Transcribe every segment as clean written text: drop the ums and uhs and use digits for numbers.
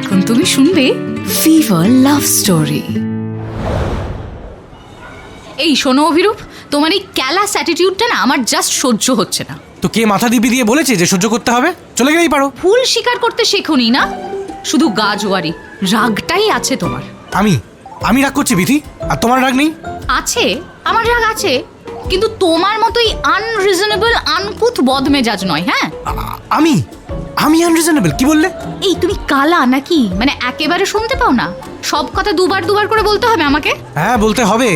এখন তুমি শুনবে ফিভার লাভ স্টোরি। এই শোনো অভিরূপ, তোমার এই ক্যালাস অ্যাটিটিউডটা না আমার জাস্ট সহ্য হচ্ছে না। তো কে মাথা দিবি দিয়ে বলেছে যে সহ্য করতে হবে? চলে গেলেই পারো। ভুল স্বীকার করতে শেখোনি না, শুধু গা জোয়ারি। রাগটাই আছে তোমার। আমি রাগ করছি বিধি, আর তোমার রাগ নেই? আছে, আমার রাগ আছে, কিন্তু তোমার মতোই আনরিজনেবল আনকুথ বদমেজাজ নয়। হ্যাঁ, আমি আনরিজনেবল কি বললে? এই তুমি কালা নাকি? মানে একেবারে শুনতে পাও না? সব কথা দুবার দুবার করে বলতে হবে আমাকে? হ্যাঁ বলতে হবে,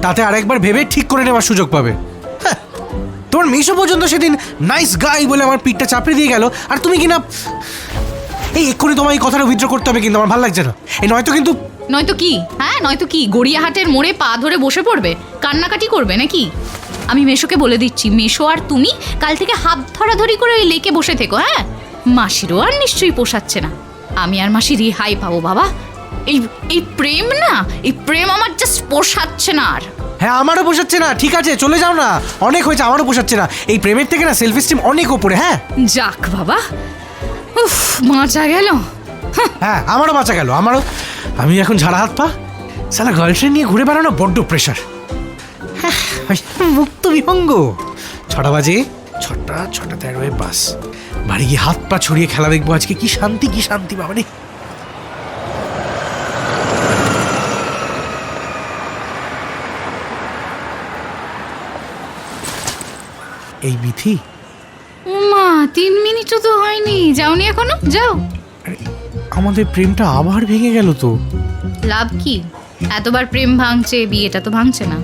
তাতে আরেকবার ভেবে ঠিক করে নেওয়ার সুযোগ পাবে। হ্যাঁ, তোমার মেশো পর্যন্ত সেদিন নাইস গাই বলে আমার পিঠটা চাপড়ে দিয়ে গেল, আর তুমি কিনা এই এক্ষুনি তোমার এই কথাটা উইথড্র করতে হবে, কিন্তু আমার ভালো লাগছে না। এই নয়তো কিন্তু নয়তো কি? হ্যাঁ নয়তো কি? গড়িয়াহাটের মোড়ে পা ধরে বসে পড়বে, কান্নাকাটি করবে নাকি? আমি মেশোকে বলে দিচ্ছি, মেশো আর তুমি কাল থেকে হাত ধরাধরি করে ওই লেকে বসে থেকো। হ্যাঁ, মাসিরও আর নিশ্চয়ই পোষাচ্ছে না। আমি আর মাসি রেহাই পাবো বাবা। এই প্রেম না, এই প্রেম আমার জাস্ট পোষাচ্ছে না আর। হ্যাঁ, আমারও পোষাচ্ছে না। ঠিক আছে, চলে যাও না, অনেক হয়েছে। আমারও পোষাচ্ছে না। এই প্রেমের থেকে না সেলফ এস্টিম অনেক ওপরে। হ্যাঁ যাক বাবা, উফ, বাঁচা গেল। হ্যাঁ, আমারও বাঁচা গেল। আমি এখন ঝাড়া হাত পা। সালা গার্লফ্রেন্ড নিয়ে ঘুরে বেড়ানো বড্ড প্রেশার। মুক্ত বিহঙ্গ। 6টা বাজে, 6:13 বাস। বাড়ি গিয়ে হাত পা ছড়িয়ে খেলা দেখবো আজকে। কি শান্তি, কি শান্তি বাবা রে। এই বিথি, মা 3 মিনিটও তো হয়নি, যাওনি এখনো? যাও। আমাদের প্রেমটা আবার ভেঙে গেল তো। লাভ কি? এতবার প্রেম ভাঙছে, বিয়েটা তো ভাঙছে না।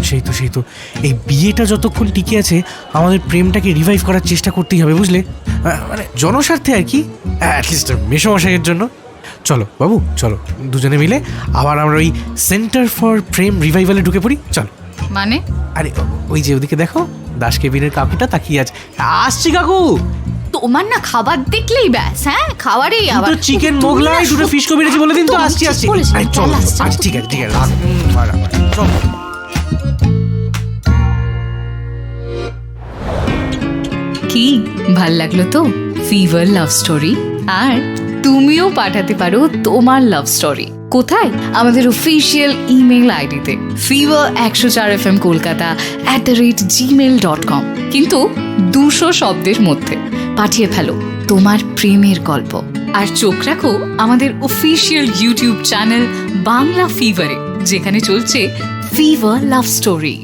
সেই তো এই বিয়েটা যতক্ষণ টিকে আছে আমাদের প্রেমটাকে রিভাইভ করার চেষ্টা করতেই হবে, বুঝলে? মানে জনস্বার্থে আর কি, অ্যাটলিস্ট মেসোমশাইয়ের জন্য। চলো বাবু, চলো দুজনে মিলে আবার আমরা ওই সেন্টার ফর প্রেম রিভাইভালে ঢুকে পড়ি। চলো। মানে? আরে ওই যে ওদিকে দেখো, দাস কেবিনের কাকুটা তাকিয়ে আছে। আসছি কাকু। তোমার না খাবার দেখলেই ব্যাস। হ্যাঁ, খাবারেই আবার চিকেন মোগলাই, 2টো ফিশ কবিরাজি বলে দিন তো। আসছি। আরে চলো, আচ্ছা ঠিক আছে চলো। কি ভাল লাগলো তো ফিভার লাভ স্টোরি? আর তুমিও পাঠাতে পারো তোমার লাভ স্টোরি। কোথায়? আমাদের অফিসিয়াল ইমেল আইডিতে fever104fmkolkata@gmail.com, কিন্তু 200 শব্দের মধ্যে পাঠিয়ে ফেলো তোমার প্রেমের গল্প। আর চোখ রাখো আমাদের অফিসিয়াল ইউটিউব চ্যানেল বাংলা ফিভারে, যেখানে চলছে ফিভার লাভ স্টোরি।